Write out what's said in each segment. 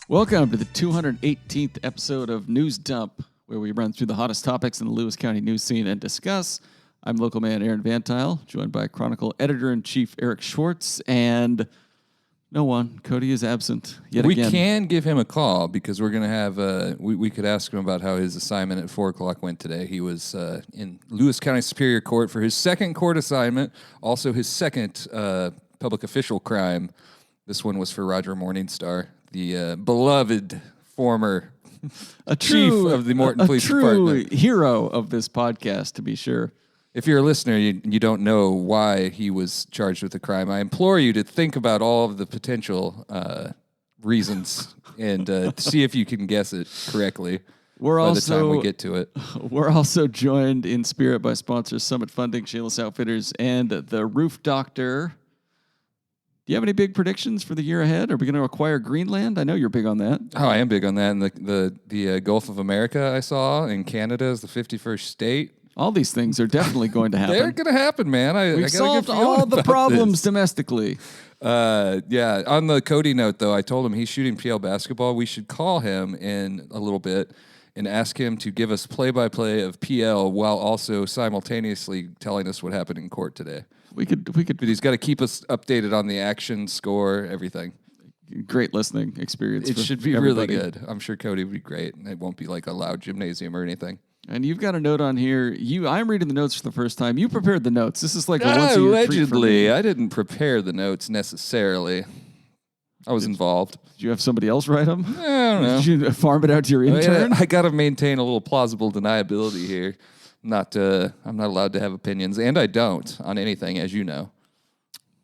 Welcome to the 218th episode of News Dump, where we run through the hottest topics in the Lewis County news scene and discuss. I'm local man Aaron VanTuyl, joined by Chronicle Editor-in-Chief Eric Schwartz, and no one. Kody is absent yet again. We can give him a call because we're going to have, we could ask him about how his assignment at 4 o'clock went today. He was in Lewis County Superior Court for his second court assignment, also his second public official crime. This one was for Roger Morningstar, the beloved former chief of the Morton Police Department. A true hero of this podcast, to be sure. If you're a listener, you don't know why he was charged with the crime, I implore you to think about all of the potential reasons and see if you can guess it correctly by the time we get to it. We're also joined in spirit by sponsors Summit Funding, Shameless Outfitters, and the Roof Doctor. Do you have any big predictions for the year ahead? Are we going to acquire Greenland? I know you're big on that. Oh, I am big on that. And the Gulf of America I saw in Canada is the 51st state. All these things are definitely going to happen. They're going to happen, man. We've solved all the problems domestically. Yeah. On the Kody note, though, I told him he's shooting PL basketball. We should call him in a little bit and ask him to give us play-by-play of PL while also simultaneously telling us what happened in court today. We could. But he's got to keep us updated on the action, score, everything. Great listening experience. It should be everybody. Really good. I'm sure Kody would be great. It won't be like a loud gymnasium or anything. And you've got a note on here. I'm reading the notes for the first time. You prepared the notes. This is like a once-a-year allegedly, treat for me. I didn't prepare the notes necessarily. I was involved. Did you have somebody else write them? I don't know. Did you farm it out to your intern? I got to maintain a little plausible deniability here. I'm not allowed to have opinions, and I don't on anything, as you know.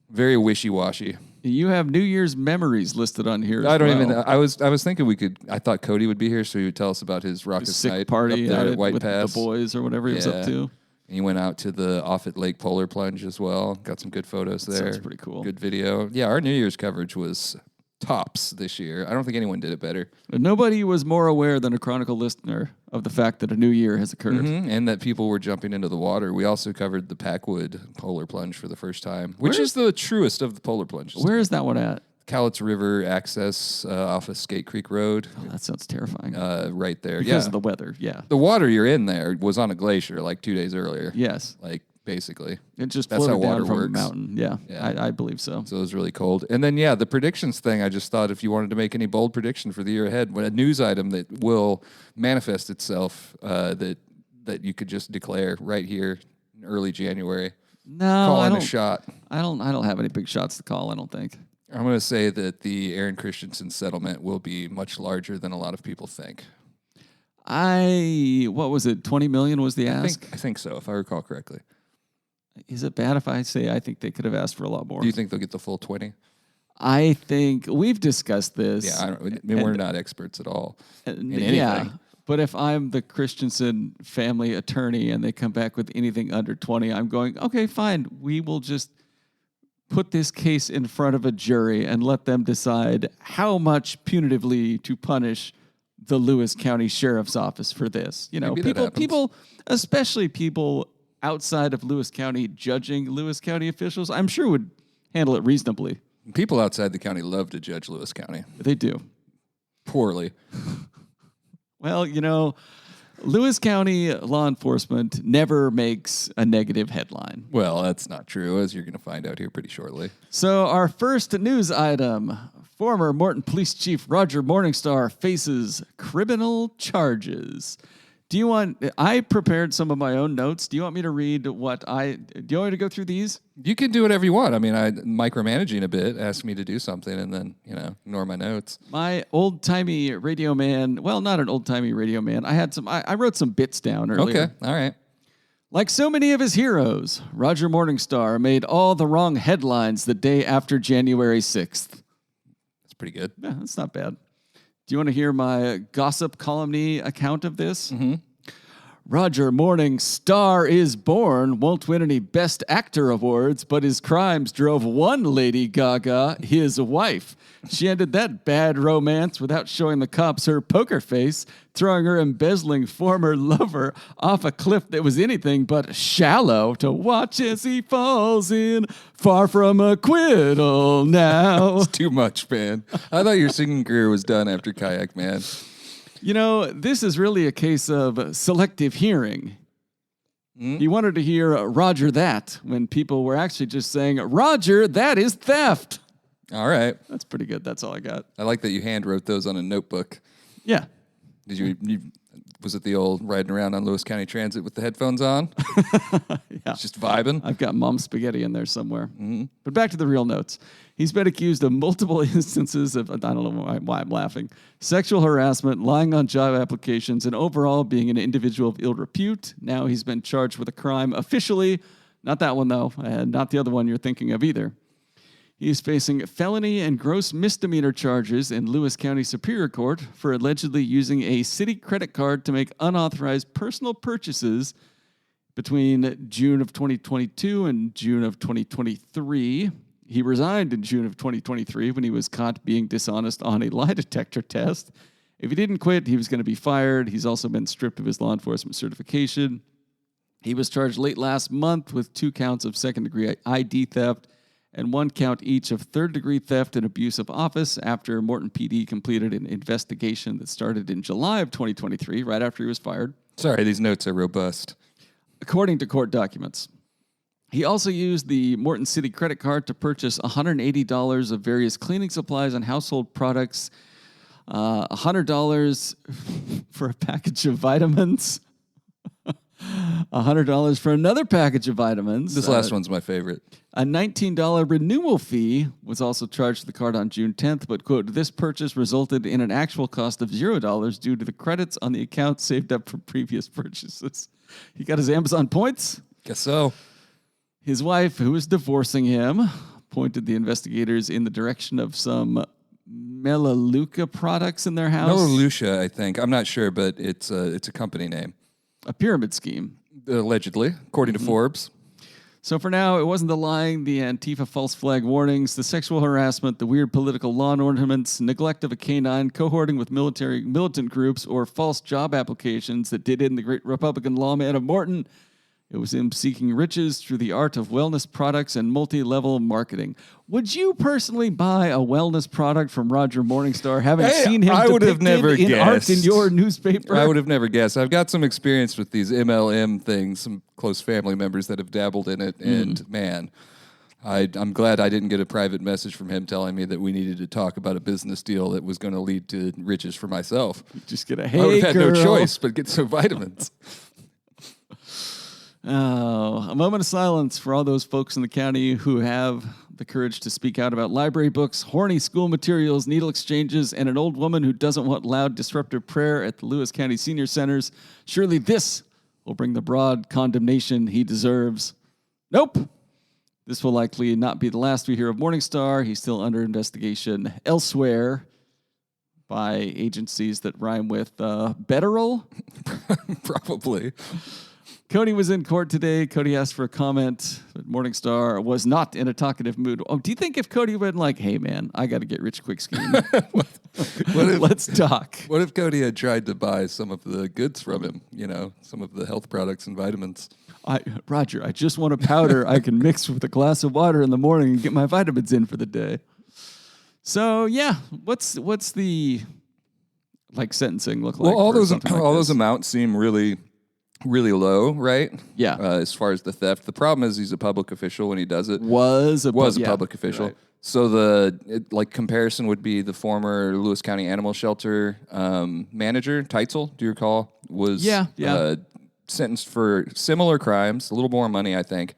Very wishy-washy. You have New Year's memories listed on here. I don't even. I was thinking we could. I thought Kody would be here, so he would tell us about his raucous night party up there at White with Pass. The boys or whatever he was up to. He went out to the Offutt Lake Polar Plunge as well. Got some good photos there. Sounds pretty cool. Good video. Yeah, our New Year's coverage was tops this year. I don't think anyone did it better. But nobody was more aware than a Chronicle listener of the fact that a new year has occurred. Mm-hmm. And that people were jumping into the water. We also covered the Packwood Polar Plunge for the first time, which is the truest of the polar plunges. Where is that one at? Cowlitz River access off of Skate Creek Road. Oh, that sounds terrifying. Right there. Because of the weather, yeah. The water you're in there was on a glacier like 2 days earlier. Yes. Like, basically. It just That's floated how water down from works. a mountain. Yeah. I believe so. So it was really cold. And then, the predictions thing, I just thought if you wanted to make any bold prediction for the year ahead, a news item that will manifest itself that you could just declare right here in early January. No, Calling a shot. I don't have any big shots to call, I don't think. I'm going to say that the Aaron Christensen settlement will be much larger than a lot of people think. What was it, 20 million was the ask? I think so, if I recall correctly. Is it bad if I say I think they could have asked for a lot more? Do you think they'll get the full 20? I think we've discussed this. Yeah, we're not experts at all in anything. Yeah, but if I'm the Christensen family attorney and they come back with anything under 20, I'm going, okay, fine. We will just put this case in front of a jury and let them decide how much punitively to punish the Lewis County Sheriff's Office for this. You know, people, especially people outside of Lewis County judging Lewis County officials, I'm sure would handle it reasonably. People outside the county love to judge Lewis County. They do. Poorly. Well, Lewis County law enforcement never makes a negative headline. Well, that's not true, as you're going to find out here pretty shortly. So our first news item, former Morton Police Chief Roger Morningstar faces criminal charges. I prepared some of my own notes. Do you want me to read do you want me to go through these? You can do whatever you want. I mean, I'm micromanaging a bit, ask me to do something, and then, ignore my notes. My old-timey radio man, well, not an old-timey radio man. I wrote some bits down earlier. Okay, all right. Like so many of his heroes, Roger Morningstar made all the wrong headlines the day after January 6th. That's pretty good. Yeah, that's not bad. Do you want to hear my gossip column-y account of this? Mm-hmm. Roger Morningstar is born, won't win any Best Actor awards, but his crimes drove one Lady Gaga, his wife. She ended that bad romance without showing the cops her poker face, throwing her embezzling former lover off a cliff that was anything but shallow to watch as he falls in, far from acquittal now. It's too much, man. I thought your singing career was done after Kayak Man. You know, this is really a case of selective hearing. He wanted to hear Roger that when people were actually just saying, Roger, that is theft. All right. That's pretty good. That's all I got. I like that you hand wrote those on a notebook. Yeah. Did you was it the old riding around on Lewis County Transit with the headphones on? Yeah. Just vibing? I've got Mom Spaghetti in there somewhere. But back to the real notes. He's been accused of multiple instances of, I don't know why I'm laughing, sexual harassment, lying on job applications, and overall being an individual of ill repute. Now he's been charged with a crime officially. Not that one, though, and not the other one you're thinking of either. He's facing felony and gross misdemeanor charges in Lewis County Superior Court for allegedly using a city credit card to make unauthorized personal purchases between June of 2022 and June of 2023. He resigned in June of 2023 when he was caught being dishonest on a lie detector test. If he didn't quit, he was going to be fired. He's also been stripped of his law enforcement certification. He was charged late last month with 2 counts of second-degree ID theft and 1 count each of third-degree theft and abuse of office after Morton PD completed an investigation that started in July of 2023, right after he was fired. Sorry, these notes are robust. According to court documents. He also used the Morton City credit card to purchase $180 of various cleaning supplies and household products, $100 for a package of vitamins, $100 for another package of vitamins. This last one's my favorite. A $19 renewal fee was also charged to the card on June 10th, but, quote, this purchase resulted in an actual cost of $0 due to the credits on the account saved up from previous purchases. He got his Amazon points. Guess so. His wife, who was divorcing him, pointed the investigators in the direction of some Melaleuca products in their house. Melaleuca, I think. I'm not sure, but it's a company name. A pyramid scheme. Allegedly, according to Forbes. So for now, it wasn't the lying, the Antifa false flag warnings, the sexual harassment, the weird political lawn ornaments, neglect of a canine, cohorting with militant groups, or false job applications that did in the great Republican lawman of Morton. It was him seeking riches through the art of wellness products and multi-level marketing. Would you personally buy a wellness product from Roger Morningstar, having seen him depicted in art in your newspaper? I would have never guessed. I've got some experience with these MLM things, some close family members that have dabbled in it, and man, I'm glad I didn't get a private message from him telling me that we needed to talk about a business deal that was going to lead to riches for myself. Just get a hey, I would have had girl. no choice but get some vitamins. Oh, a moment of silence for all those folks in the county who have the courage to speak out about library books, horny school materials, needle exchanges, and an old woman who doesn't want loud, disruptive prayer at the Lewis County Senior Centers. Surely this will bring the broad condemnation he deserves. Nope. This will likely not be the last we hear of Morningstar. He's still under investigation elsewhere by agencies that rhyme with Betterol. Probably. Kody was in court today. Kody asked for a comment, but Morningstar was not in a talkative mood. Oh, do you think if Kody went like, hey, man, I got to get rich quick scheme. Let's talk. What if Kody had tried to buy some of the goods from him, some of the health products and vitamins? Roger, I just want a powder I can mix with a glass of water in the morning and get my vitamins in for the day. So, yeah, what's the sentencing look like? Well, all those amounts seem really low, right? Yeah. As far as the theft, the problem is he's a public official when he does it. Was a public official. Right. So the comparison would be the former Lewis County Animal Shelter manager, Teitzel, do you recall? Was sentenced for similar crimes, a little more money, I think.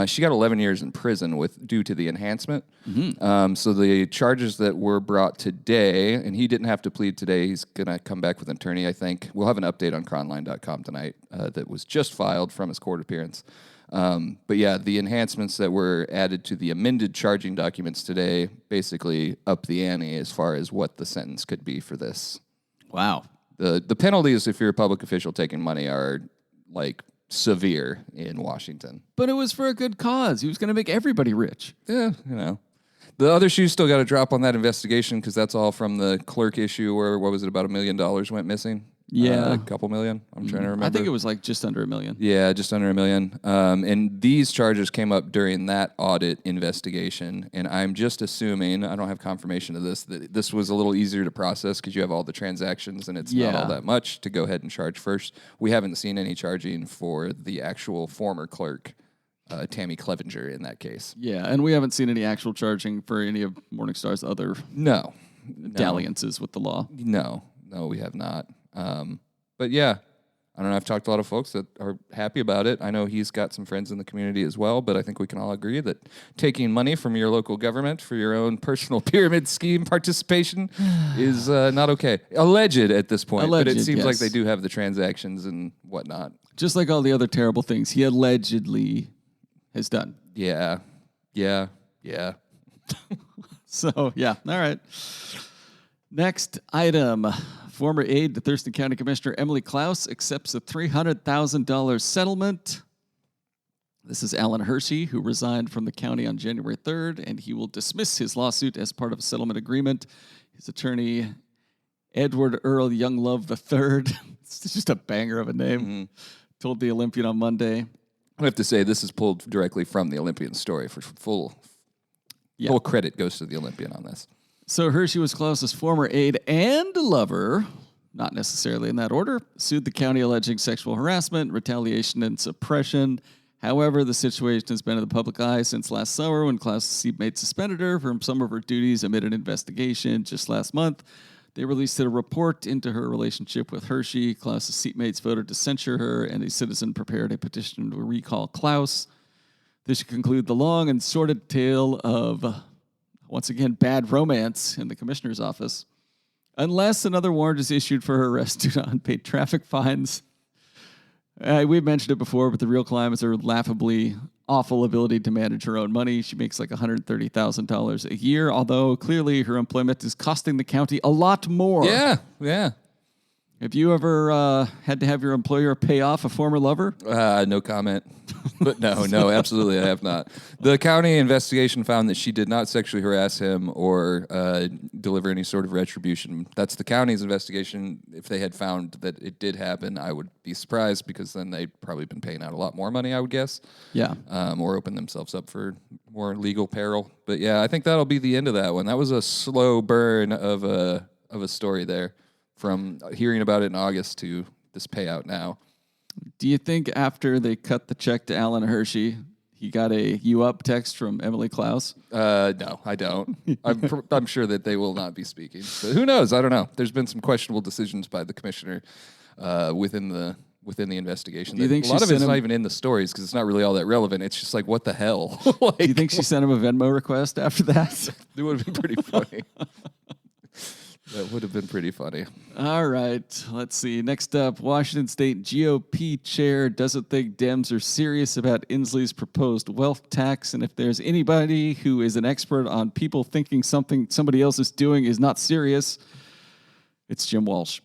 She got 11 years in prison due to the enhancement. Mm-hmm. So the charges that were brought today, and he didn't have to plead today. He's going to come back with an attorney, I think. We'll have an update on cronline.com tonight that was just filed from his court appearance. But yeah, the enhancements that were added to the amended charging documents today basically up the ante as far as what the sentence could be for this. Wow. The penalties, if you're a public official taking money, are like severe in Washington. But it was for a good cause. He was going to make everybody rich. Yeah, you know. The other shoe still got to drop on that investigation because that's all from the clerk issue where, what was it, about $1 million went missing? Yeah. A couple million. I'm trying to remember. I think it was like just under $1 million. Yeah, just under $1 million. And these charges came up during that audit investigation. And I'm just assuming, I don't have confirmation of this, that this was a little easier to process because you have all the transactions and it's not all that much to go ahead and charge first. We haven't seen any charging for the actual former clerk, Tammy Clevenger, in that case. Yeah, and we haven't seen any actual charging for any of Morningstar's other dalliances with the law. No, we have not. But yeah, I don't know. I've talked to a lot of folks that are happy about it. I know he's got some friends in the community as well, but I think we can all agree that taking money from your local government for your own personal pyramid scheme participation is not okay. Alleged at this point, but it seems like they do have the transactions and whatnot. Just like all the other terrible things he allegedly has done. Yeah. So, yeah. All right. Next item. Former aide to Thurston County Commissioner Emily Klaus accepts a $300,000 settlement. This is Alan Hershey, who resigned from the county on January 3rd, and he will dismiss his lawsuit as part of a settlement agreement. His attorney, Edward Earl Younglove III, it's just a banger of a name, told the Olympian on Monday. I have to say, this is pulled directly from the Olympian story. For full credit goes to the Olympian on this. So Hershey was Klaus's former aide and lover, not necessarily in that order, sued the county alleging sexual harassment, retaliation, and suppression. However, the situation has been in the public eye since last summer when Klaus's seatmate suspended her from some of her duties amid an investigation. Just last month, they released a report into her relationship with Hershey. Klaus's seatmates voted to censure her, and a citizen prepared a petition to recall Klaus. This should conclude the long and sordid tale of, once again, bad romance in the commissioner's office. Unless another warrant is issued for her arrest due to unpaid traffic fines. We've mentioned it before, but the real climb is her laughably awful ability to manage her own money. She makes like $130,000 a year, although clearly her employment is costing the county a lot more. Yeah. Have you ever had to have your employer pay off a former lover? No comment. But no, absolutely I have not. The county investigation found that she did not sexually harass him or deliver any sort of retribution. That's the county's investigation. If they had found that it did happen, I would be surprised because then they'd probably been paying out a lot more money, I would guess. Yeah. Or open themselves up for more legal peril. But yeah, I think that'll be the end of that one. That was a slow burn of a story there. From hearing about it in August to this payout now. Do you think after they cut the check to Alan Hershey, he got a "you up" text from Emily Klaus? No, I don't. I'm sure that they will not be speaking. But who knows? I don't know. There's been some questionable decisions by the commissioner within the investigation. Do you think a lot of it's not even in the stories because it's not really all that relevant. It's just like, what the hell? Do you think she sent him a Venmo request after that? It would have been pretty funny. That would have been pretty funny. All right. Let's see. Next up, Washington State GOP chair doesn't think Dems are serious about Inslee's proposed wealth tax. And if there's anybody who is an expert on people thinking something somebody else is doing is not serious, it's Jim Walsh.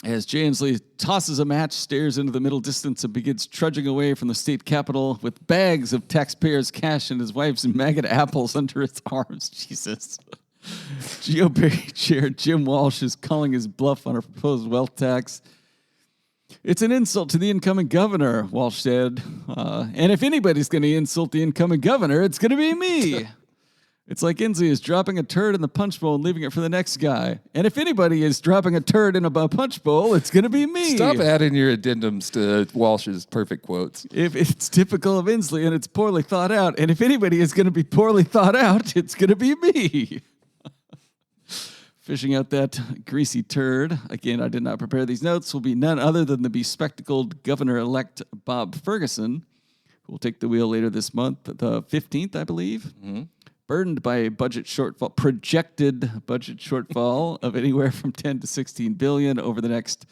As Jay Inslee tosses a match, stares into the middle distance, and begins trudging away from the state capitol with bags of taxpayers' cash and his wife's maggot apples under his arms. Jesus. GOP Chair Jim Walsh is calling his bluff on a proposed wealth tax. It's an insult to the incoming governor, Walsh said. And if anybody's going to insult the incoming governor, it's going to be me. It's like Inslee is dropping a turd in the punch bowl and leaving it for the next guy. And if anybody is dropping a turd in a punch bowl, it's going to be me. Stop adding your addendums to Walsh's perfect quotes. If it's typical of Inslee and it's poorly thought out, and if anybody is going to be poorly thought out, it's going to be me. Fishing out that greasy turd. Again, I did not prepare these notes. Will be none other than the bespectacled Governor-elect Bob Ferguson, who will take the wheel later this month, the 15th, I believe. Burdened by a budget shortfall, projected budget shortfall of anywhere from 10 to 16 billion over the next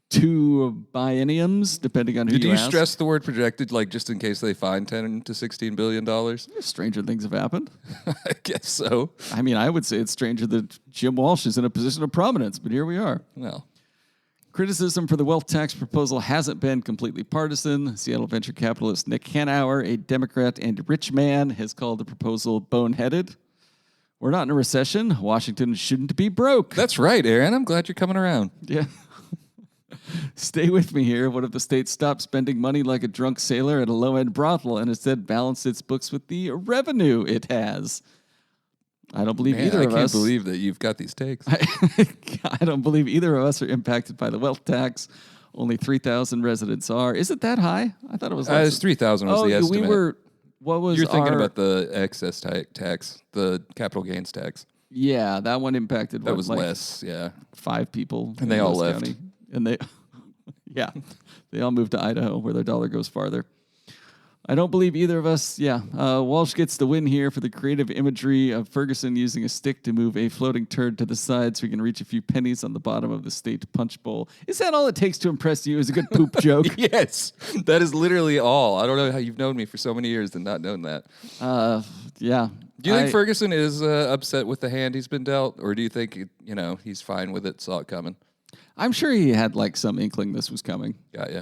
2 bienniums, depending on who you ask. Did you stress the word projected, like just in case they find 10 to 16 billion dollars? Stranger things have happened. I guess so. I mean, I would say it's stranger that Jim Walsh is in a position of prominence, but here we are. Well, Criticism for the wealth tax proposal hasn't been completely partisan. Seattle venture capitalist Nick Hanauer, a Democrat and rich man, has called the proposal boneheaded. We're not in a recession. Washington shouldn't be broke. That's right, Aaron. I'm glad you're coming around. Yeah. Stay with me here. What if the state stopped spending money like a drunk sailor at a low-end brothel and instead balanced its books with the revenue it has? I don't believe either of us. I can't believe that you've got these takes. I don't believe either of us are impacted by the wealth tax. Only 3,000 residents are. Is it that high? I thought it was less. 3,000 was the estimate. You're thinking about the excess tax, the capital gains tax. Yeah, that one impacted. That was less. Yeah, 5 people, and they all left. County. And they all moved to Idaho, where their dollar goes farther. I don't believe either of us. Yeah, Walsh gets the win here for the creative imagery of Ferguson using a stick to move a floating turd to the side so he can reach a few pennies on the bottom of the state punch bowl. Is that all it takes to impress you? Is a good poop joke? Yes, that is literally all. I don't know how you've known me for so many years and not known that. Yeah. Do you think Ferguson is upset with the hand he's been dealt, or do you think he's fine with it, saw it coming? I'm sure he had some inkling this was coming. Got ya.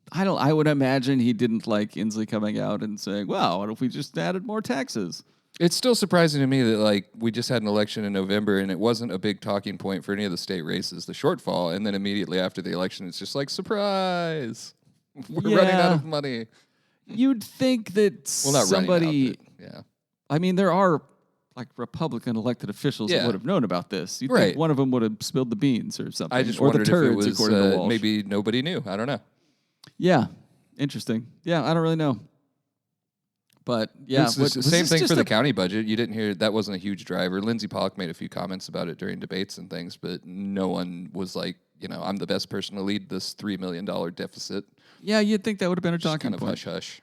I would imagine he didn't like Inslee coming out and saying, "Wow, what if we just added more taxes?" It's still surprising to me that we just had an election in November and it wasn't a big talking point for any of the state races, the shortfall, and then immediately after the election, it's just like, surprise, we're running out of money. You'd think that not somebody, running out, I mean, there are Republican elected officials that would have known about this. You'd think one of them would have spilled the beans or something. I just or wondered the turds, if it was according to Walsh. maybe nobody knew. I don't know. Yeah, interesting. Yeah, I don't really know. But yeah, it's the same thing for the county budget. You didn't hear that wasn't a huge driver. Lindsey Pollock made a few comments about it during debates and things, but no one was like, I'm the best person to lead this $3 million deficit. Yeah, you'd think that would have been a talking point. Kind of hush.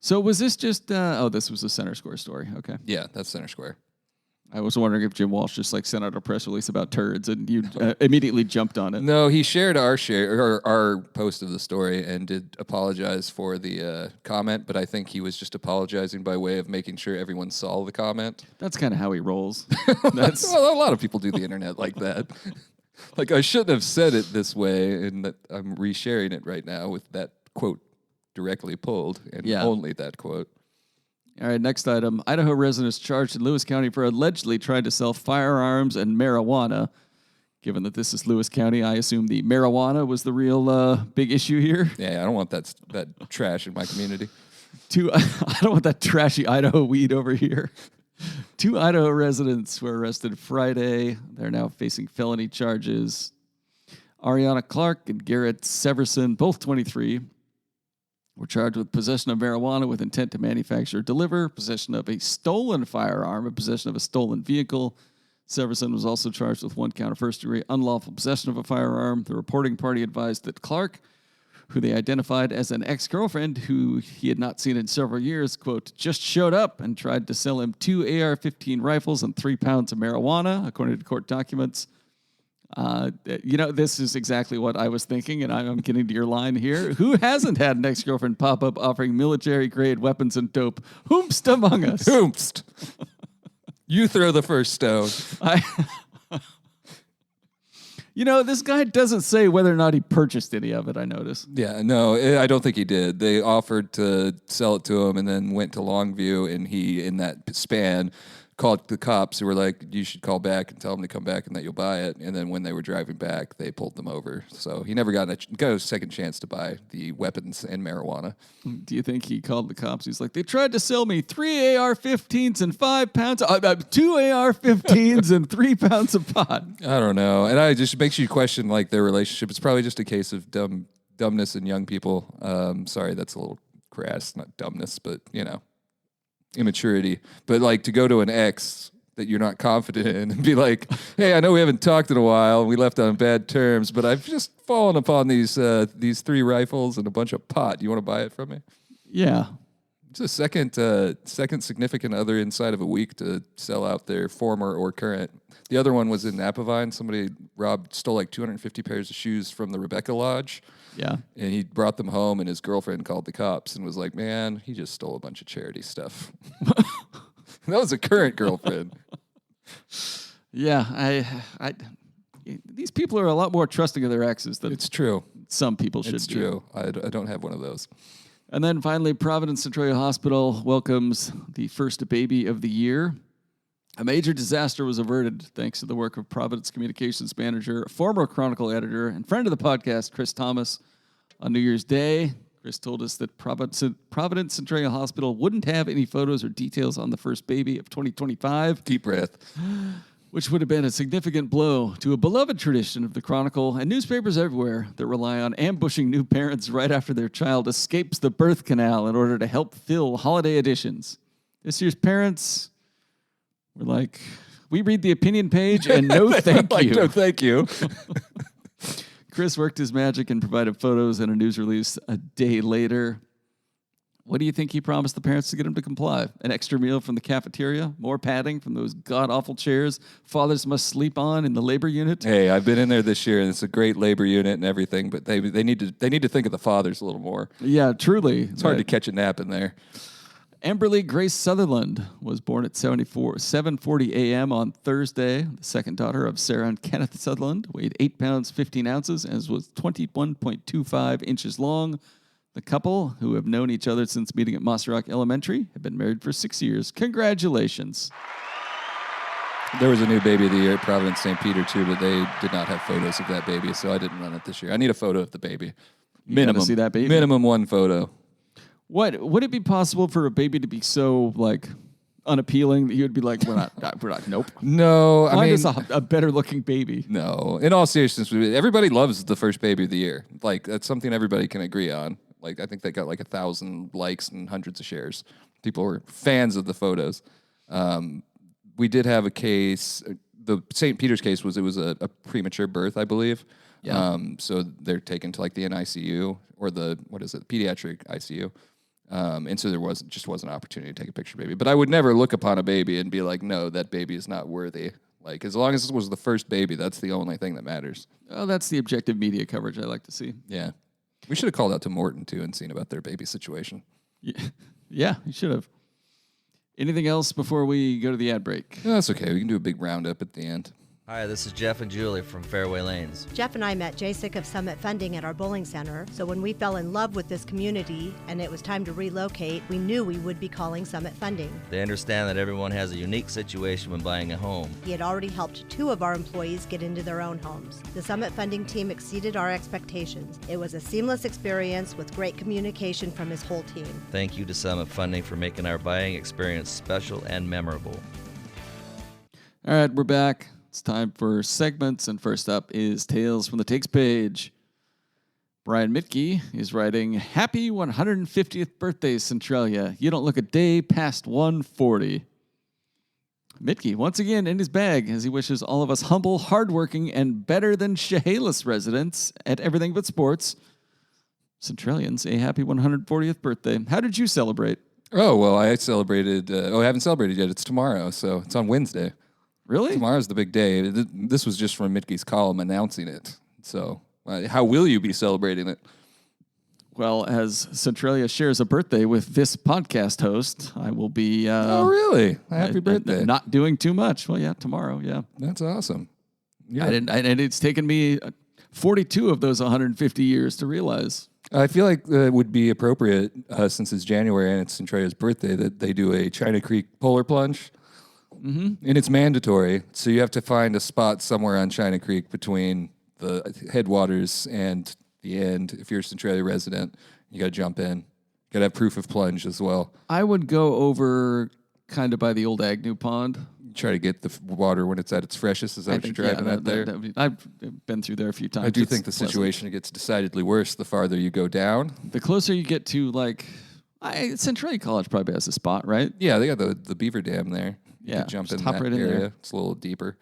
So was this just? This was a Center Square story. Okay. Yeah, that's Center Square. I was wondering if Jim Walsh just sent out a press release about turds and you immediately jumped on it. No, he shared our post of the story and did apologize for the comment, but I think he was just apologizing by way of making sure everyone saw the comment. That's kind of how he rolls. Well, a lot of people do the internet like that. I shouldn't have said it this way, and that I'm resharing it right now with that quote directly pulled and only that quote. All right, next item. Idaho residents charged in Lewis County for allegedly trying to sell firearms and marijuana. Given that this is Lewis County, I assume the marijuana was the real big issue here. Yeah, I don't want that trash in my community. I don't want that trashy Idaho weed over here. 2 Idaho residents were arrested Friday. They're now facing felony charges. Ariana Clark and Garrett Severson, both 23, were charged with possession of marijuana with intent to manufacture or deliver, possession of a stolen firearm, and possession of a stolen vehicle. Severson was also charged with 1 count of first-degree unlawful possession of a firearm. The reporting party advised that Clark, who they identified as an ex-girlfriend who he had not seen in several years, quote, just showed up and tried to sell him 2 AR-15 rifles and 3 pounds of marijuana, according to court documents. This is exactly what I was thinking, and I'm getting to your line here. Who hasn't had an ex-girlfriend pop up offering military-grade weapons and dope? Whomst among us? Whomst. You throw the first stone. This guy doesn't say whether or not he purchased any of it, I noticed. Yeah, no, I don't think he did. They offered to sell it to him and then went to Longview, and he, in that span, called the cops who were like, you should call back and tell them to come back and that you'll buy it. And then when they were driving back, they pulled them over. So he never got a second chance to buy the weapons and marijuana. Do you think he called the cops? He's like, they tried to sell me 3 AR-15s and 5 pounds, 2 AR-15s and 3 pounds of pot. I don't know. And it just makes you question their relationship. It's probably just a case of dumbness in young people. Sorry, that's a little crass, not dumbness, but immaturity. But to go to an ex that you're not confident in and be like, hey, I know we haven't talked in a while and we left on bad terms, but I've just fallen upon these 3 rifles and a bunch of pot. Do you want to buy it from me? Yeah. It's a second significant other inside of a week to sell out their former or current. The other one was in Napavine. Somebody stole 250 pairs of shoes from the Rebecca Lodge. Yeah. And he brought them home, and his girlfriend called the cops and was like, man, he just stole a bunch of charity stuff. That was a current girlfriend. Yeah, these people are a lot more trusting of their exes than It's true. some people should It's be. true. I don't have one of those. And then finally, Providence Centralia Hospital welcomes the first baby of the year. A major disaster was averted thanks to the work of Providence Communications Manager, former Chronicle editor, and friend of the podcast, Chris Thomas. On New Year's Day, Chris told us that Providence Centralia Hospital wouldn't have any photos or details on the first baby of 2025. Deep breath. Which would have been a significant blow to a beloved tradition of the Chronicle and newspapers everywhere that rely on ambushing new parents right after their child escapes the birth canal in order to help fill holiday editions. This year's parents were like, we read the opinion page and no thank you. No thank you. Chris worked his magic and provided photos and a news release a day later. What do you think he promised the parents to get him to comply? An extra meal from the cafeteria? More padding from those god-awful chairs fathers must sleep on in the labor unit? Hey, I've been in there this year, and it's a great labor unit and everything, but they need to think of the fathers a little more. Yeah, truly. It's hard to catch a nap in there. Amberly Grace Sutherland was born at 7:40 a.m. on Thursday. The second daughter of Sarah and Kenneth Sutherland weighed 8 pounds, 15 ounces, and was 21.25 inches long. The couple, who have known each other since meeting at Moss Rock Elementary, have been married for 6 years. Congratulations. There was a new baby of the year at Providence St. Peter, too, but they did not have photos of that baby, so I didn't run it this year. I need a photo of the baby. Minimum. See that baby? Minimum one photo. What would it be possible for a baby to be so like unappealing that you would be like, we're not, nope. No, Find us a better looking baby. No. In all seriousness, everybody loves the first baby of the year. Like, that's something everybody can agree on. Like, I think they got like 1,000 likes and hundreds of shares. People were fans of the photos. We did have a case. The St. Peter's case was a premature birth, I believe. Yeah. So they're taken to like the NICU or the pediatric ICU. And so there wasn't an opportunity to take a picture of baby. But I would never look upon a baby and be like, no, that baby is not worthy. Like, as long as it was the first baby, that's the only thing that matters. Oh, that's the objective media coverage I like to see. Yeah. We should have called out to Morton, too, and seen about their baby situation. Yeah, you should have. Anything else before we go to the ad break? No, that's okay. We can do a big roundup at the end. Hi, this is Jeff and Julie from Fairway Lanes. Jeff and I met Jasek of Summit Funding at our bowling center, so when we fell in love with this community and it was time to relocate, we knew we would be calling Summit Funding. They understand that everyone has a unique situation when buying a home. He had already helped 2 of our employees get into their own homes. The Summit Funding team exceeded our expectations. It was a seamless experience with great communication from his whole team. Thank you to Summit Funding for making our buying experience special and memorable. All right, we're back. It's time for segments, and first up is Tales from the Takes page. Brian Mitke is writing, Happy 150th birthday, Centralia. You don't look a day past 140. Mitke, once again, in his bag, as he wishes all of us humble, hardworking, and better than Chehalis residents at Everything But Sports, Centralians, a happy 140th birthday. How did you celebrate? Oh, well, I celebrated. I haven't celebrated yet. It's tomorrow, so it's on Wednesday. Really? Tomorrow's the big day. This was just from Mitke's column announcing it. So how will you be celebrating it? Well, as Centralia shares a birthday with this podcast host, I will be... oh, really? Happy birthday. Not doing too much. Well, yeah, tomorrow, yeah. That's awesome. Yeah. And it's taken me 42 of those 150 years to realize. I feel like it would be appropriate, since it's January and it's Centralia's birthday, that they do a China Creek polar plunge. Mm-hmm. And it's mandatory, so you have to find a spot somewhere on China Creek between the headwaters and the end. If you're a Centralia resident, you got to jump in. You got to have proof of plunge as well. I would go over kind of by the old Agnew Pond. Try to get the water when it's at its freshest. Is that what you're driving at there? I've been through there a few times. I do think the situation gets decidedly worse the farther you go down. The closer you get to, like, Centralia College probably has a spot, right? Yeah, they got the Beaver Dam there. You could jump in that right area. In there. It's a little deeper.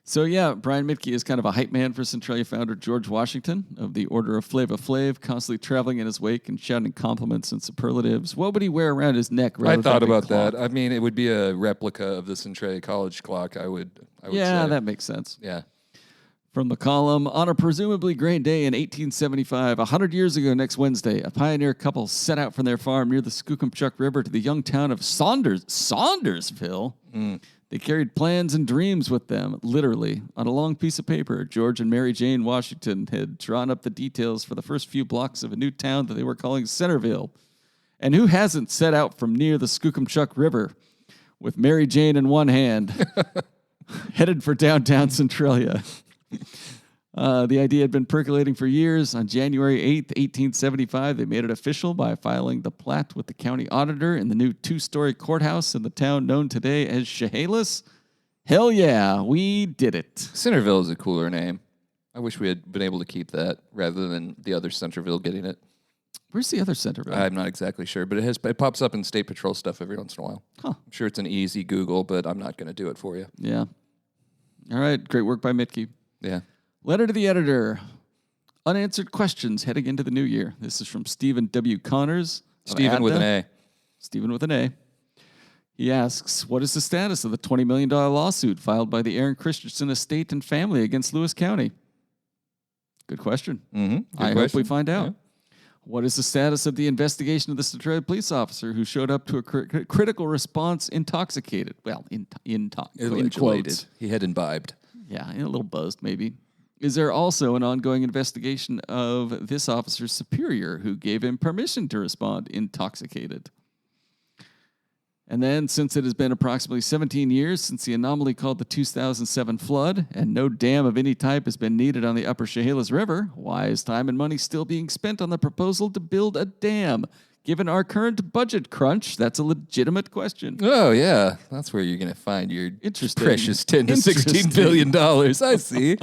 So, yeah, Brian Mitke is kind of a hype man for Centralia founder George Washington of the Order of Flava Flav, constantly traveling in his wake and shouting compliments and superlatives. What would he wear around his neck? I thought about that. I mean, it would be a replica of the Centralia College clock, I would say. That makes sense. Yeah. From the column, on a presumably great day in 1875, 100 years ago next Wednesday, a pioneer couple set out from their farm near the Skookumchuck River to the young town of Saundersville. They carried plans and dreams with them, literally, on a long piece of paper. George and Mary Jane Washington had drawn up the details for the first few blocks of a new town that they were calling Centerville. And who hasn't set out from near the Skookumchuck River with Mary Jane in one hand, headed for downtown Centralia? The idea had been percolating for years. On January 8th, 1875, they made it official by filing the plat with the county auditor in the new 2-story courthouse in the town known today as Chehalis. Hell yeah, we did it. Centerville is a cooler name. I wish we had been able to keep that rather than the other Centerville getting it. Where's the other Centerville? I'm not exactly sure, but it pops up in State Patrol stuff every once in a while. Huh. I'm sure it's an easy Google, but I'm not going to do it for you. Yeah. All right, great work by Mitke. Yeah. Letter to the editor. Unanswered questions heading into the new year. This is from Stephen W. Connors. Stephen with an A. Stephen with an A. He asks, what is the status of the $20 million lawsuit filed by the Aaron Christensen estate and family against Lewis County? Good question. I hope we find out. Yeah. What is the status of the investigation of the Centralia police officer who showed up to a critical response intoxicated? Well, in quotes. He had imbibed. Yeah, a little buzzed maybe. Is there also an ongoing investigation of this officer's superior who gave him permission to respond intoxicated? And then, since it has been approximately 17 years since the anomaly called the 2007 flood, and no dam of any type has been needed on the upper Chehalis River, why is time and money still being spent on the proposal to build a dam? Given our current budget crunch, that's a legitimate question. Oh, yeah. That's where you're going to find your precious $10 to $16 billion. I see.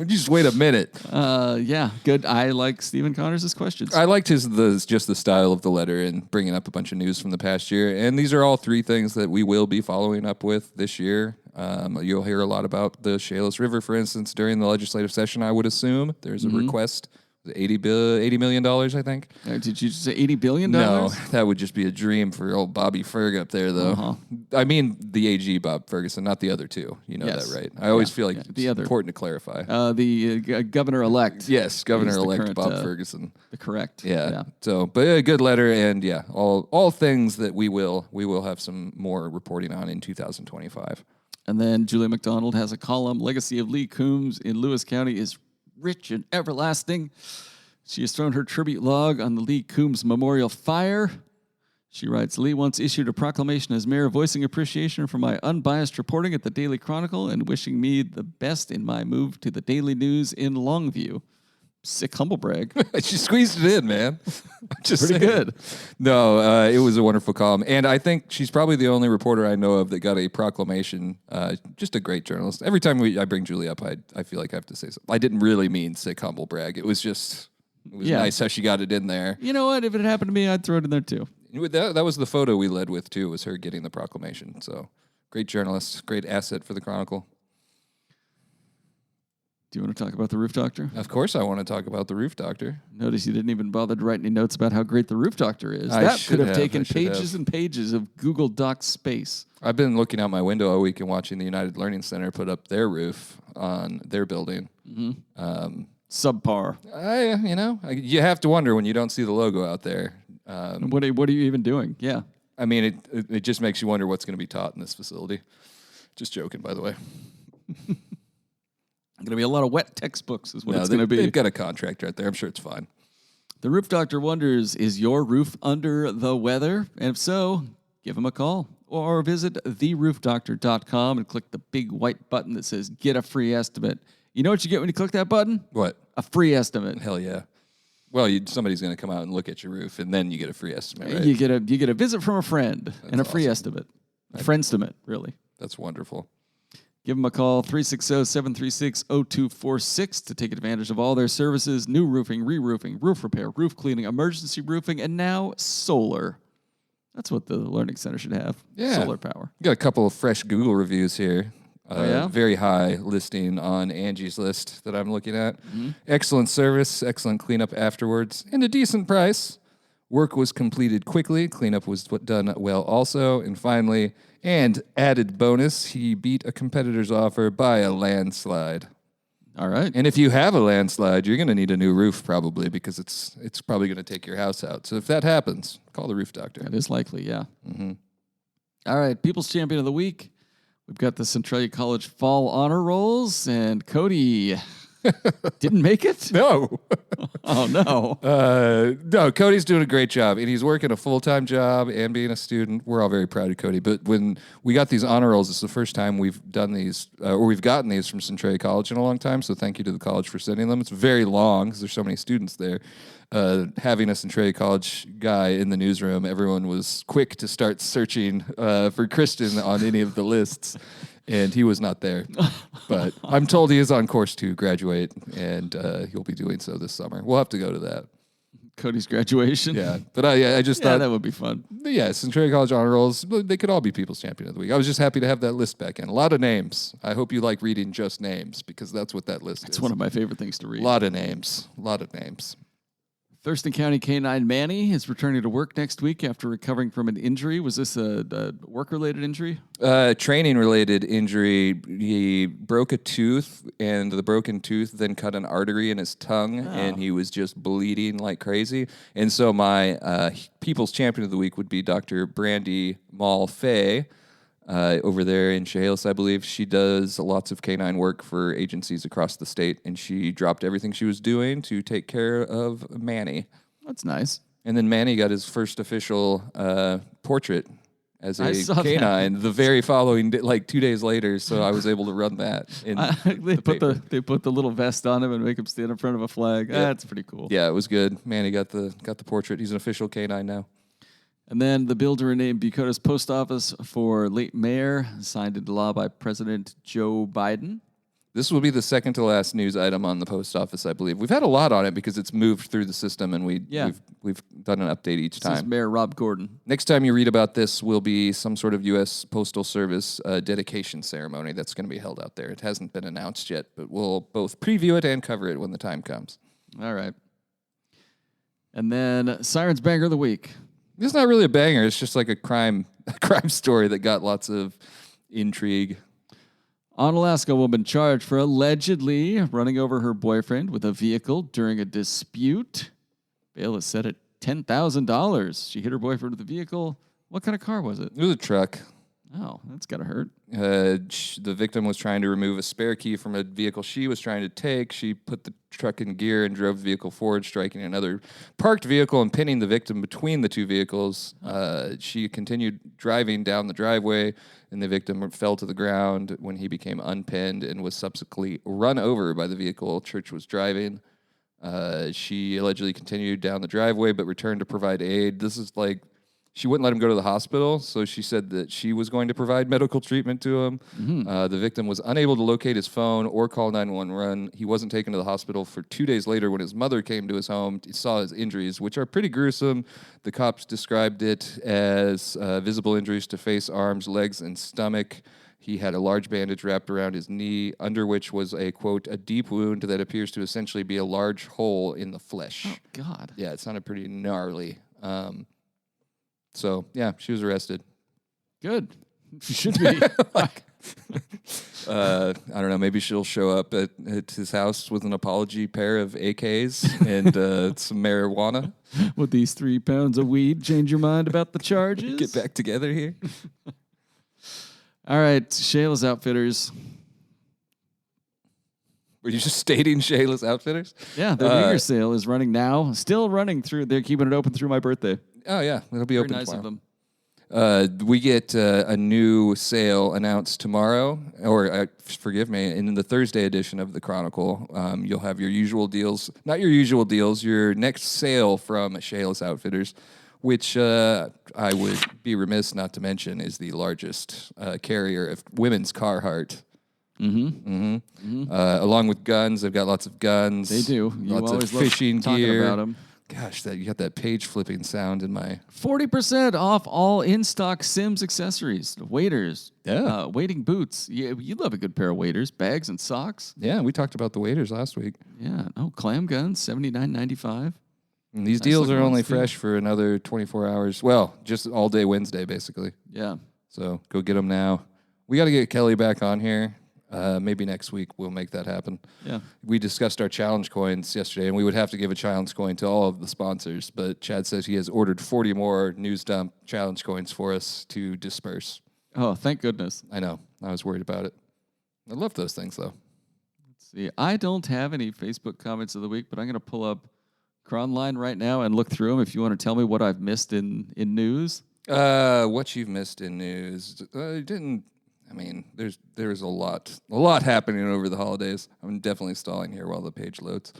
Just wait a minute. Yeah, good. I like Stephen Connors' questions. I liked just the style of the letter and bringing up a bunch of news from the past year. And these are all three things that we will be following up with this year. You'll hear a lot about the Chehalis River, for instance, during the legislative session, I would assume. There's a request. $80 million, I think. Did you say $80 billion? No, that would just be a dream for old Bobby Ferg up there, though. I mean the AG Bob Ferguson, not the other two. You know that, right? I always feel like it's important to clarify. The governor-elect. Yes, governor-elect Bob Ferguson. The correct. Yeah. So, but a good letter, and yeah, all things that we will have some more reporting on in 2025. And then Julia McDonald has a column, Legacy of Lee Coombs in Lewis County is rich and everlasting. She has thrown her tribute log on the Lee Coombs Memorial fire. She writes, Lee once issued a proclamation as mayor voicing appreciation for my unbiased reporting at the Daily Chronicle and wishing me the best in my move to the Daily News in Longview. Sick humble brag. She squeezed it in, man. Just pretty good. No, it was a wonderful column. And I think she's probably the only reporter I know of that got a proclamation. Just a great journalist. Every time I bring Julie up, I feel like I have to say something. I didn't really mean sick humble brag. It was nice how she got it in there. You know what? If it happened to me, I'd throw it in there too. That was the photo we led with too, was her getting the proclamation. So great journalist, great asset for the Chronicle. Do you want to talk about the Roof Doctor? Of course I want to talk about the Roof Doctor. Notice you didn't even bother to write any notes about how great the Roof Doctor is. That could have taken pages and pages of Google Docs space. I've been looking out my window all week and watching the United Learning Center put up their roof on their building. Subpar. You have to wonder when you don't see the logo out there. What are you even doing? Yeah. I mean, it just makes you wonder what's going to be taught in this facility. Just joking, by the way. Going to be a lot of wet textbooks is what it's going to be. They've got a contract right there. I'm sure it's fine. The Roof Doctor wonders, is your roof under the weather? And if so, give him a call. Or visit theroofdoctor.com and click the big white button that says Get a Free Estimate. You know what you get when you click that button? What? A free estimate. Hell yeah. Well, somebody's going to come out and look at your roof, and then you get a free estimate, right? You get a visit from a friend and a free estimate. A friend-stimate, really. That's wonderful. Give them a call, 360-736-0246, to take advantage of all their services, new roofing, re-roofing, roof repair, roof cleaning, emergency roofing, and now solar. That's what the Learning Center should have, solar power. Got a couple of fresh Google reviews here. Yeah? Very high listing on Angie's List that I'm looking at. Excellent service, excellent cleanup afterwards, and a decent price. Work was completed quickly. Cleanup was done well also. And finally, and added bonus, he beat a competitor's offer by a landslide. All right. And if you have a landslide, you're going to need a new roof probably because it's probably going to take your house out. So if that happens, call the roof doctor. That is likely, yeah. Mm-hmm. All right, People's Champion of the Week. We've got the Centralia College Fall Honor Rolls, and Kody didn't make it? No. Oh, no. No, Cody's doing a great job, and he's working a full-time job and being a student. We're all very proud of Kody. But when we got these honor rolls, it's the first time we've done these, or we've gotten these from Centralia College in a long time, so thank you to the college for sending them. It's very long because there's so many students there. Having a Centralia College guy in the newsroom, everyone was quick to start searching for Christian on any of the lists. And he was not there. But I'm told he is on course to graduate, and he'll be doing so this summer. We'll have to go to that. Cody's graduation? Yeah. But I just thought that would be fun. Yeah, Centralia College Honor Rolls, they could all be People's Champion of the Week. I was just happy to have that list back in. A lot of names. I hope you like reading just names, because that's what that list is. It's one of my favorite things to read. A lot of names. A lot of names. Thurston County K-9 Manny is returning to work next week after recovering from an injury. Was this a work-related injury? Training-related injury. He broke a tooth, and the broken tooth then cut an artery in his tongue, and he was just bleeding like crazy. And so my People's Champion of the Week would be Dr. Brandy Mall-Fay, over there in Chehalis, I believe. She does lots of canine work for agencies across the state, and she dropped everything she was doing to take care of Manny. That's nice. And then Manny got his first official portrait as a canine the very following day, like 2 days later, so I was able to run that. They put the little vest on him and make him stand in front of a flag. Yeah. That's pretty cool. Yeah, it was good. Manny got the portrait. He's an official canine now. And then the bill to rename Bucota's post office for late mayor, signed into law by President Joe Biden. This will be the second to last news item on the post office, I believe. We've had a lot on it because it's moved through the system, and we've done an update each time. This is Mayor Rob Gordon. Next time you read about this will be some sort of U.S. Postal Service dedication ceremony that's going to be held out there. It hasn't been announced yet, but we'll both preview it and cover it when the time comes. All right. And then Sirens Banger of the Week. It's not really a banger. It's just like a crime story that got lots of intrigue. Onalaska woman charged for allegedly running over her boyfriend with a vehicle during a dispute. Bail is set at $10,000. She hit her boyfriend with a vehicle. What kind of car was it? It was a truck. Oh, that's got to hurt. The victim was trying to remove a spare key from a vehicle she was trying to take. She put the truck in gear and drove the vehicle forward, striking another parked vehicle and pinning the victim between the two vehicles. She continued driving down the driveway, and the victim fell to the ground when he became unpinned and was subsequently run over by the vehicle Church was driving. She allegedly continued down the driveway but returned to provide aid. This is like... She wouldn't let him go to the hospital, so she said that she was going to provide medical treatment to him. Mm-hmm. The victim was unable to locate his phone or call 911. He wasn't taken to the hospital for 2 days later when his mother came to his home. He saw his injuries, which are pretty gruesome. The cops described it as visible injuries to face, arms, legs, and stomach. He had a large bandage wrapped around his knee, under which was a, quote, a deep wound that appears to essentially be a large hole in the flesh. Oh, God. Yeah, it sounded pretty gnarly. So, yeah, she was arrested. Good. She should be. I don't know. Maybe she'll show up at his house with an apology pair of AKs and some marijuana. Would these 3 pounds of weed change your mind about the charges? Get back together here. All right, Shayla's Outfitters. Were you just stating Shayla's Outfitters? Yeah, the New Year's sale is running now. Still running through. They're keeping it open through my birthday. Oh, yeah. It'll be Very open nice tomorrow. of them. We get a new sale announced tomorrow, or forgive me, in the Thursday edition of the Chronicle. You'll have your usual deals, not your usual deals, your next sale from Shayla's Outfitters, which I would be remiss not to mention is the largest carrier of women's Carhartt. Mm-hmm. Along with guns, they've got lots of guns. They do. You Lots always of fishing love talking gear. about them. Gosh, you got that page flipping sound in my... 40% off all in-stock Sims accessories, waders, Yeah. wading boots. Yeah, you love a good pair of waders, bags and socks. Yeah, we talked about the waiters last week. Yeah, clam guns, $79.95. And these Nice deals are looking only ones, too. fresh for another 24 hours. Well, just all day Wednesday, basically. Yeah. So go get them now. We got to get Kelly back on here. Maybe next week we'll make that happen. Yeah. We discussed our challenge coins yesterday, and we would have to give a challenge coin to all of the sponsors, but Chad says he has ordered 40 more News Dump challenge coins for us to disperse. Oh, thank goodness. I know. I was worried about it. I love those things, though. Let's see. I don't have any Facebook comments of the week, but I'm going to pull up Cronline right now and look through them if you want to tell me what I've missed in news. What you've missed in news? There's a lot happening over the holidays. I'm definitely stalling here while the page loads.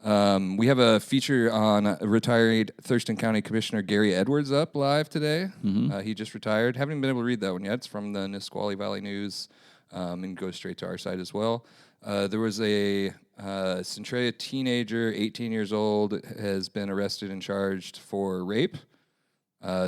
We have a feature on retired Thurston County Commissioner Gary Edwards up live today. Mm-hmm. He just retired. Haven't been able to read that one yet. It's from the Nisqually Valley News, and goes straight to our site as well. There was a Centralia teenager, 18 years old, has been arrested and charged for rape.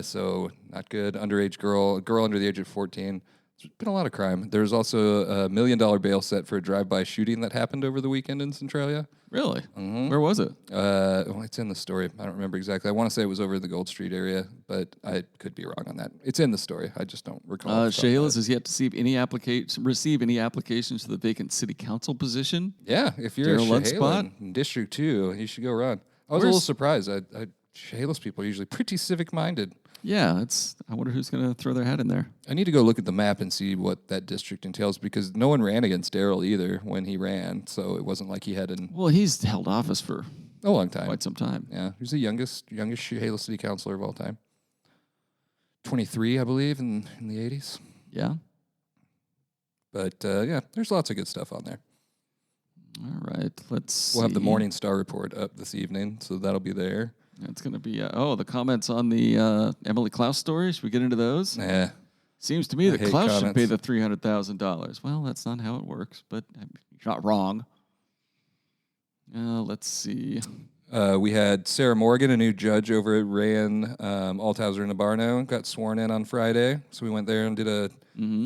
So not good. Underage girl under the age of 14. There's been a lot of crime. There's also a $1 million bail set for a drive-by shooting that happened over the weekend in Centralia. Really? Mm-hmm. Where was it? It's in the story. I don't remember exactly. I want to say it was over in the Gold Street area, but I could be wrong on that. It's in the story. I just don't recall. Chehalis has yet to receive any applications to the vacant city council position. Yeah, if you're a Darryl Lundspot? Chehalis in District 2, you should go run. I was a little surprised. Chehalis people are usually pretty civic-minded. Yeah, I wonder who's going to throw their hat in there. I need to go look at the map and see what that district entails, because no one ran against Darryl either when he ran, so it wasn't like he had Well, he's held office for a long time. quite some time. Yeah, he's the youngest Chehalis city councilor of all time. 23, I believe, in the 80s. Yeah. But, yeah, there's lots of good stuff on there. All right, let's We'll have the see. Morningstar report up this evening, so that'll be there. It's going to be, the comments on the Emily Klaus story. Should we get into those? Yeah. Seems to me I that hate Klaus should pay comments. the $300,000. Well, that's not how it works, but you're not wrong. Let's see. We had Sarah Morgan, a new judge over at Rayan Althauser in Nabarno, got sworn in on Friday. So we went there and did a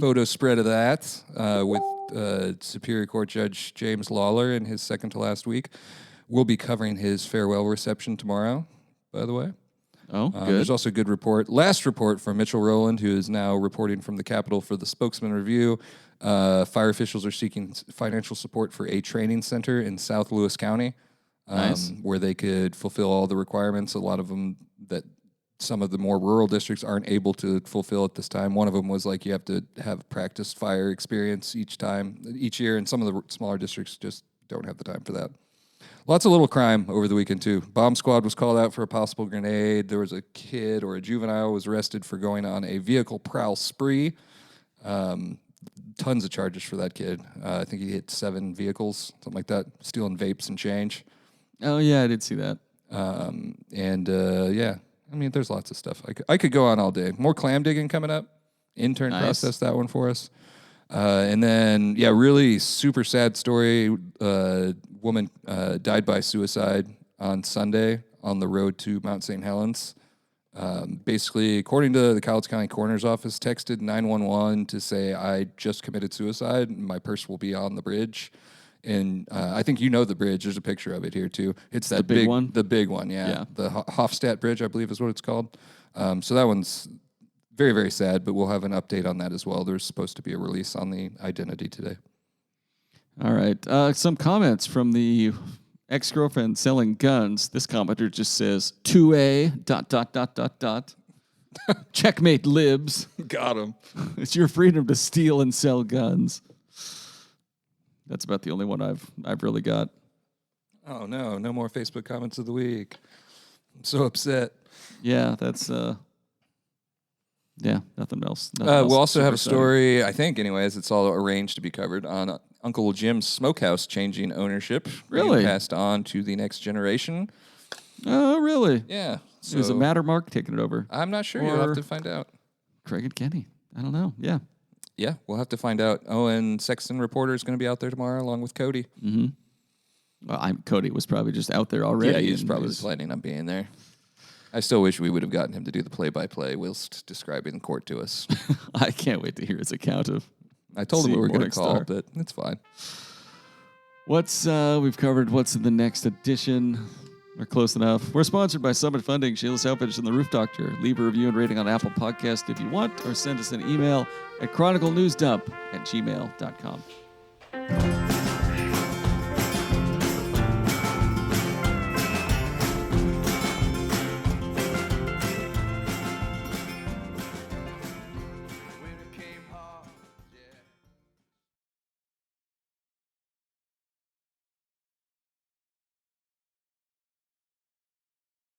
photo spread of that with Superior Court Judge James Lawler in his second to last week. We'll be covering his farewell reception tomorrow, by the way. Oh, good. There's also a good last report from Mitchell Rowland, who is now reporting from the Capitol for the Spokesman Review. Fire officials are seeking financial support for a training center in South Lewis County, Nice. where they could fulfill all the requirements. A lot of them that some of the more rural districts aren't able to fulfill at this time. One of them was like you have to have practiced fire experience each year, and some of the smaller districts just don't have the time for that. Lots of little crime over the weekend, too. Bomb squad was called out for a possible grenade. There was a kid or a juvenile was arrested for going on a vehicle prowl spree. Tons of charges for that kid. I think he hit 7 vehicles, something like that, stealing vapes and change. Oh, yeah, I did see that. Yeah, I mean, there's lots of stuff. I could go on all day. More clam digging coming up. Intern Nice. processed that one for us. And then, yeah, really super sad story. Woman died by suicide on Sunday on the road to Mount St. Helens. Basically, according to the Cowlitz County Coroner's Office, texted 911 to say, I just committed suicide. And my purse will be on the bridge. And I think you know the bridge. There's a picture of it here, too. It's that big one? The big one, yeah. Yeah. The Hofstadt Bridge, I believe is what it's called. So that one's very, very sad, but we'll have an update on that as well. There's supposed to be a release on the identity today. All right. Some comments from the ex-girlfriend selling guns. This commenter just says, 2A, ... Checkmate libs. Got him. It's your freedom to steal and sell guns. That's about the only one I've really got. Oh, no more Facebook comments of the week. I'm so upset. Yeah, that's... Yeah, nothing else. We'll also have a super story, I think, anyways, it's all arranged to be covered on Uncle Jim's Smokehouse changing ownership. Really? Being passed on to the next generation. exciting. Oh, really? Yeah. So, is it Mattermark taking it over? I'm not sure. You'll have to find out. Craig and Kenny? I don't know. Yeah. Yeah, we'll have to find out. Oh, and Sexton Reporter is going to be out there tomorrow along with Kody. Mm-hmm. Well, Kody was probably just out there already. Yeah, he's and probably planning on being there. I still wish we would have gotten him to do the play-by-play whilst describing the court to us. I can't wait to hear his account of. I told him we were going to call, Morningstar. but it's fine. We've covered what's in the next edition. We're close enough. We're sponsored by Summit Funding, Sheila's Outfitters, and the Roof Doctor. Leave a review and rating on Apple Podcast if you want, or send us an email at chroniclenewsdump@gmail.com.